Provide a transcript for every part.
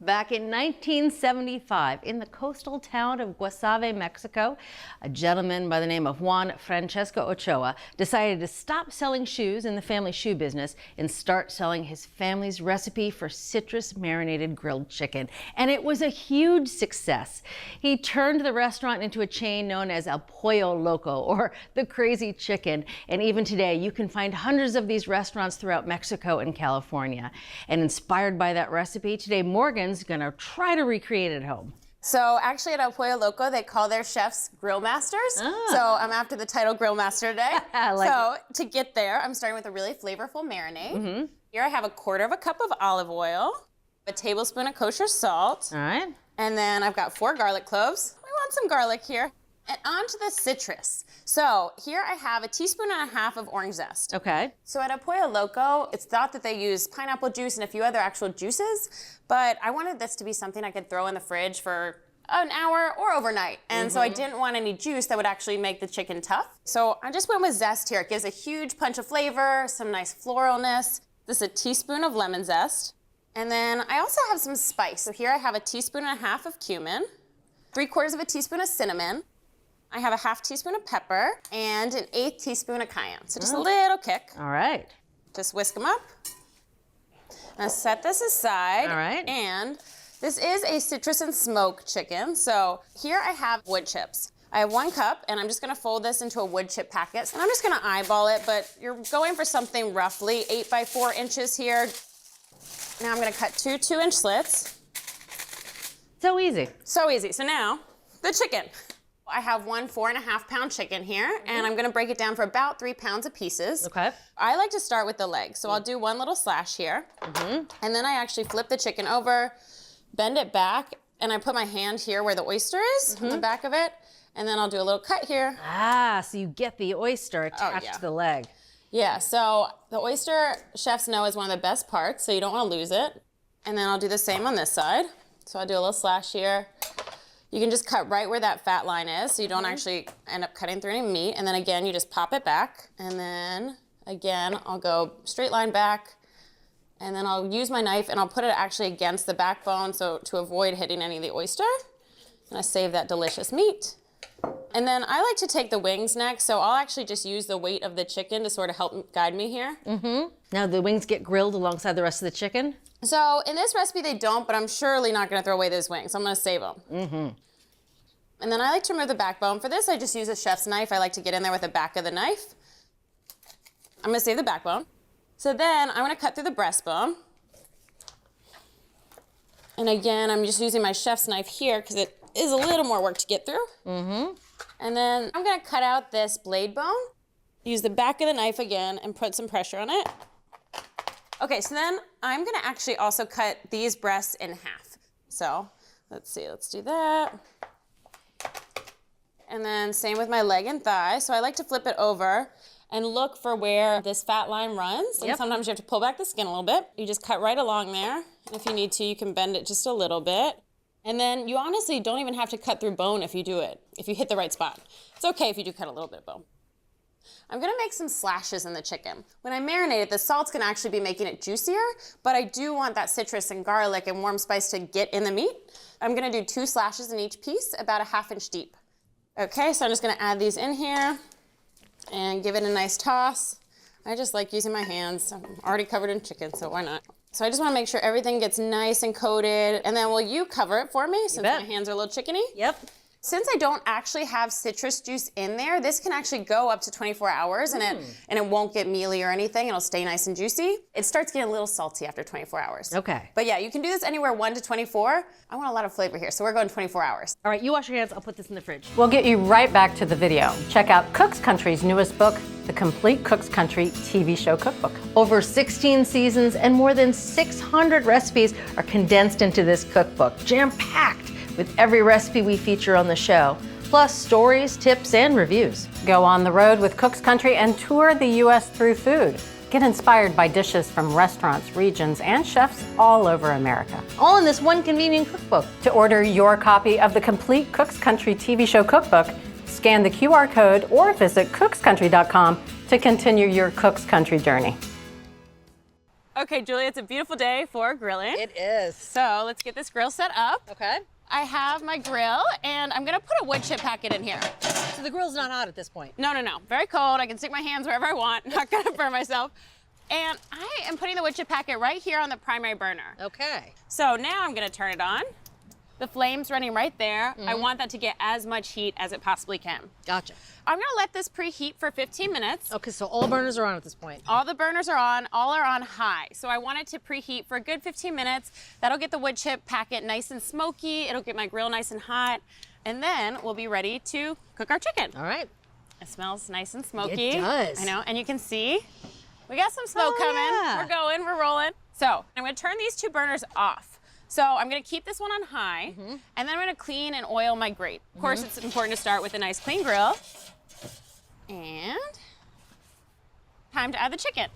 Back in 1975, in the coastal town of Guasave, Mexico, a gentleman by the name of Juan Francisco Ochoa decided to stop selling shoes in the family shoe business and start selling his family's recipe for citrus marinated grilled chicken. And it was a huge success. He turned the restaurant into a chain known as El Pollo Loco, or the Crazy Chicken. And even today, you can find hundreds of these restaurants throughout Mexico and California. And inspired by that recipe, today Morgan's gonna try to recreate it at home. So actually at El Pollo Loco, they call their chefs grill masters. So I'm after the title grill master today. To get there, I'm starting with a really flavorful marinade. Here I have 1/4 cup of olive oil, a tablespoon of kosher salt. All right. And then I've got 4 garlic cloves. We want some garlic here. And onto the citrus. So here I have 1.5 teaspoons of orange zest. Okay. So at El Pollo Loco, it's thought that they use pineapple juice and a few other actual juices, but I wanted this to be something I could throw in the fridge for an hour or overnight. And so I didn't want any juice that would actually make the chicken tough. So I just went with zest here. It gives a huge punch of flavor, some nice floralness. This is 1 teaspoon of lemon zest. And then I also have some spice. So here I have 1.5 teaspoons of cumin, 3/4 teaspoon of cinnamon. I have 1/2 teaspoon of pepper and 1/8 teaspoon of cayenne. So just a little kick. All right. Just whisk them up. Now set this aside. All right. And this is a citrus and smoke chicken. So here I have wood chips. I have 1 cup, and I'm just gonna fold this into a wood chip packet. And I'm just gonna eyeball it, but you're going for something roughly 8 by 4 inches here. Now I'm gonna cut 2 2-inch slits. So easy. So easy. So now, the chicken. I have 1 4.5-pound chicken here, and I'm gonna break it down for about 3 pounds of pieces. Okay. I like to start with the leg, so I'll do 1 little slash here, and then I actually flip the chicken over, bend it back, and I put my hand here where the oyster is, on the back of it, and then I'll do a little cut here. Ah, so you get the oyster attached to the leg. Yeah, so the oyster, chefs know, is one of the best parts, so you don't wanna lose it. And then I'll do the same on this side. So I'll do a little slash here. You can just cut right where that fat line is, so you don't actually end up cutting through any meat. And then again, you just pop it back. And then again, I'll go straight line back. And then I'll use my knife and I'll put it actually against the backbone so to avoid hitting any of the oyster. And I save that delicious meat. And then I like to take the wings next, so I'll actually just use the weight of the chicken to sort of help guide me here. Now the wings get grilled alongside the rest of the chicken? So in this recipe they don't, but I'm surely not gonna throw away those wings. I'm gonna save them. And then I like to remove the backbone. For this, I just use a chef's knife. I like to get in there with the back of the knife. I'm gonna save the backbone. So then I'm gonna cut through the breastbone. And again, I'm just using my chef's knife here because it is a little more work to get through. And then I'm gonna cut out this blade bone, use the back of the knife again and put some pressure on it. Okay, so then I'm gonna actually also cut these breasts in half. So let's see, let's do that. And then same with my leg and thigh. So I like to flip it over and look for where this fat line runs. And sometimes you have to pull back the skin a little bit. You just cut right along there. And if you need to, you can bend it just a little bit. And then you honestly don't even have to cut through bone if you do it, if you hit the right spot. It's okay if you do cut a little bit of bone. I'm gonna make some slashes in the chicken. When I marinate it, the salt's gonna actually be making it juicier, but I do want that citrus and garlic and warm spice to get in the meat. I'm gonna do 2 slashes in each piece, about 1/2 inch deep. Okay, so I'm just gonna add these in here and give it a nice toss. I just like using my hands. I'm already covered in chicken, so why not? So I just wanna make sure everything gets nice and coated, and then will you cover it for me since my hands are a little chickeny? Since I don't actually have citrus juice in there, this can actually go up to 24 hours and it won't get mealy or anything. It'll stay nice and juicy. It starts getting a little salty after 24 hours. Okay. But yeah, you can do this anywhere 1 to 24. I want a lot of flavor here, so we're going 24 hours. All right, you wash your hands. I'll put this in the fridge. We'll get you right back to the video. Check out Cook's Country's newest book, The Complete Cook's Country TV Show Cookbook. Over 16 seasons and more than 600 recipes are condensed into this cookbook, jam-packed with every recipe we feature on the show, plus stories, tips, and reviews. Go on the road with Cook's Country and tour the U.S. through food. Get inspired by dishes from restaurants, regions, and chefs all over America. All in this one convenient cookbook. To order your copy of the Complete Cook's Country TV Show Cookbook, scan the QR code or visit cookscountry.com to continue your Cook's Country journey. Okay, Julie, it's a beautiful day for grilling. It is. So let's get this grill set up. Okay. I have my grill, and I'm gonna put a wood chip packet in here. So the grill's not hot at this point. No, very cold. I can stick my hands wherever I want, not gonna burn myself. And I am putting the wood chip packet right here on the primary burner. Okay. So now I'm gonna turn it on. The flame's running right there. I want that to get as much heat as it possibly can. Gotcha. I'm gonna let this preheat for 15 minutes. Okay, so all burners are on at this point. All the burners are on, all are on high. So I want it to preheat for a good 15 minutes. That'll get the wood chip packet nice and smoky. It'll get my grill nice and hot. And then we'll be ready to cook our chicken. All right. It smells nice and smoky. It does. I know, and you can see, we got some smoke coming. Yeah. We're going, we're rolling. So I'm gonna turn these 2 burners off. So I'm gonna keep this one on high, and then I'm gonna clean and oil my grate. Of course, it's important to start with a nice clean grill. And time to add the chicken.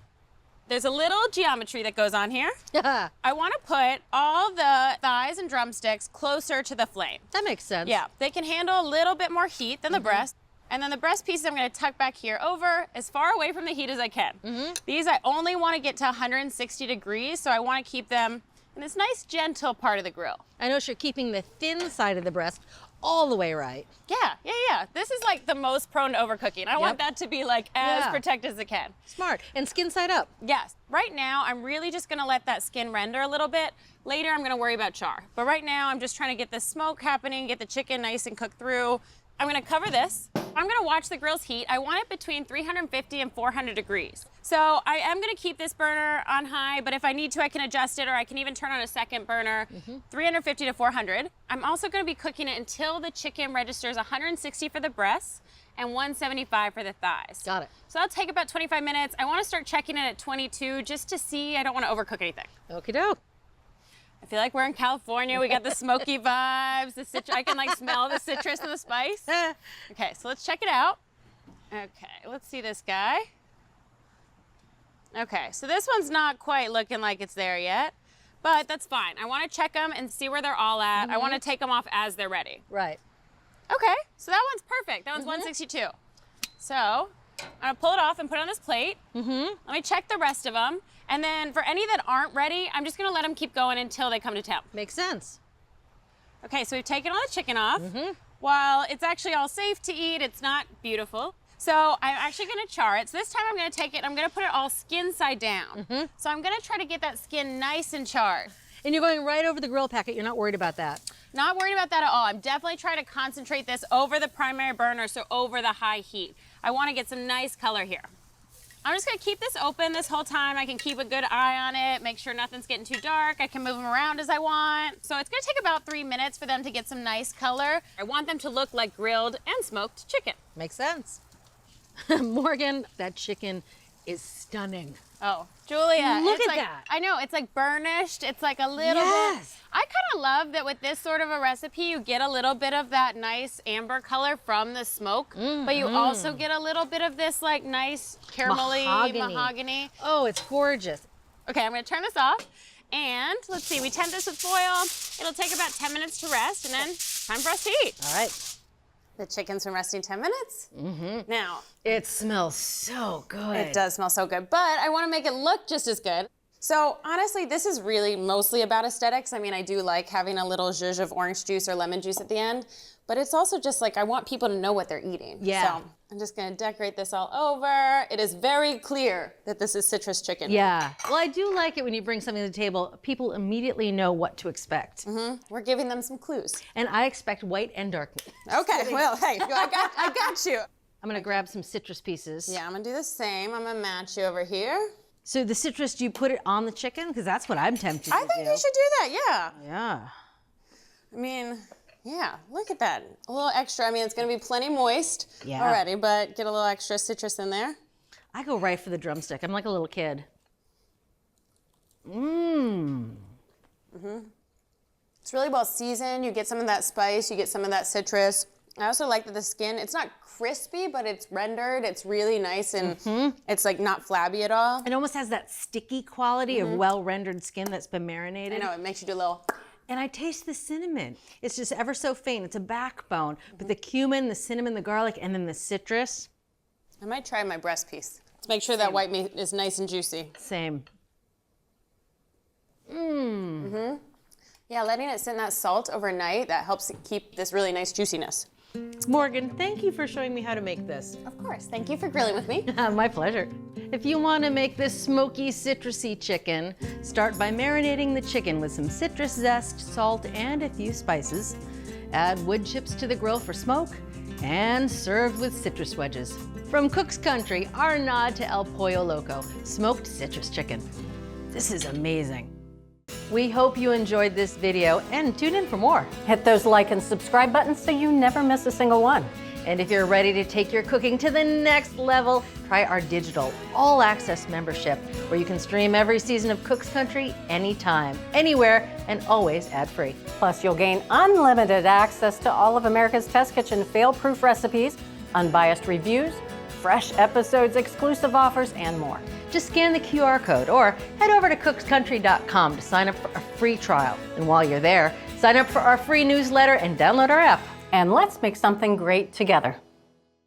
There's a little geometry that goes on here. That I wanna put all the thighs and drumsticks closer to the flame. makes sense. Yeah, they can handle a little bit more heat than the breast. And then the breast pieces I'm gonna tuck back here over as far away from the heat as I can. These I only wanna get to 160 degrees, so I wanna keep them in this nice gentle part of the grill. I know you're keeping the thin side of the breast all the way right. Yeah. This is like the most prone to overcooking. I want that to be like as Yeah. protected as it can. Smart. And skin side up. Yes, right now I'm really just gonna let that skin render a little bit. Later I'm gonna worry about char. But right now I'm just trying to get the smoke happening, get the chicken nice and cooked through. I'm gonna cover this. I'm gonna watch the grill's heat. I want it between 350 and 400 degrees. So I am gonna keep this burner on high, but if I need to, I can adjust it, or I can even turn on a second burner, 350 to 400. I'm also gonna be cooking it until the chicken registers 160 for the breasts and 175 for the thighs. Got it. So that'll take about 25 minutes. I wanna start checking it at 22 just to see. I don't wanna overcook anything. Okie doke. I feel like we're in California. We got the smoky vibes. I can like smell the citrus and the spice. Okay, so let's check it out. Okay, let's see this guy. Okay, so this one's not quite looking like it's there yet, but that's fine. I want to check them and see where they're all at. I want to take them off as they're ready. Right. Okay, so that one's perfect. That one's 162. So I'm gonna pull it off and put it on this plate. Let me check the rest of them. And then for any that aren't ready, I'm just gonna let them keep going until they come to temp. Makes sense. Okay, so we've taken all the chicken off. While it's actually all safe to eat, it's not beautiful. So I'm actually gonna char it. So this time I'm gonna take it, I'm gonna put it all skin side down. So I'm gonna try to get that skin nice and charred. And you're going right over the grill packet. You're not worried about that. Not worried about that at all. I'm definitely trying to concentrate this over the primary burner, so over the high heat. I wanna get some nice color here. I'm just gonna keep this open this whole time. I can keep a good eye on it, make sure nothing's getting too dark. I can move them around as I want. So it's gonna take about 3 minutes for them to get some nice color. I want them to look like grilled and smoked chicken. Makes sense. Morgan, that chicken is stunning. Oh, Julia, Look it's at like, that. I know, it's like burnished. It's like a little bit. Yes. I kind of love that with this sort of a recipe, you get a little bit of that nice amber color from the smoke, but you also get a little bit of this like nice caramelly mahogany. Oh, it's gorgeous. Okay, I'm gonna turn this off. And let's see, we temp this with foil. It'll take about 10 minutes to rest, and then time for us to eat. All right. The chicken's been resting 10 minutes. Now, It smells so good. it does smell so good, but I want to make it look just as good. So honestly, this is really mostly about aesthetics. I mean, I do like having a little zhuzh of orange juice or lemon juice at the end, but it's also just like I want people to know what they're eating. Yeah. So I'm just gonna decorate this all over. It is very clear that this is citrus chicken. Yeah. Well, I do like it when you bring something to the table, people immediately know what to expect. We're giving them some clues. And I expect white and dark meat. Okay, well, hey, I got you. I'm gonna grab some citrus pieces. Yeah, I'm gonna do the same. I'm gonna match you over here. So the citrus, do you put it on the chicken? Because that's what I'm tempted to do. I think you should do that, yeah. Yeah. I mean, yeah, look at that. A little extra. I mean, it's gonna be plenty moist Yeah. already, but get a little extra citrus in there. I go right for the drumstick. I'm like a little kid. It's really well seasoned. You get some of that spice, you get some of that citrus. I also like that the skin, it's not crispy, but it's rendered. It's really nice and it's like not flabby at all. It almost has that sticky quality of well-rendered skin that's been marinated. I know, it makes you do a little. And I taste the cinnamon. It's just ever so faint. It's a backbone. But the cumin, the cinnamon, the garlic, and then the citrus. I might try my breast piece to make sure that white meat is nice and juicy. Same. Yeah, letting it sit in that salt overnight, that helps it keep this really nice juiciness. Morgan, thank you for showing me how to make this. Of course, thank you for grilling with me. My pleasure. If you want to make this smoky, citrusy chicken, start by marinating the chicken with some citrus zest, salt, and a few spices. Add wood chips to the grill for smoke, and serve with citrus wedges. From Cook's Country, our nod to El Pollo Loco, smoked citrus chicken. This is amazing. We hope you enjoyed this video and tune in for more. Hit those like and subscribe buttons so you never miss a single one. And if you're ready to take your cooking to the next level, try our digital all-access membership, where you can stream every season of Cook's Country anytime, anywhere, and always ad-free. Plus, you'll gain unlimited access to all of America's Test Kitchen fail-proof recipes, unbiased reviews, fresh episodes, exclusive offers, and more. Just scan the QR code or head over to cookscountry.com to sign up for a free trial. And while you're there, sign up for our free newsletter and download our app. And let's make something great together.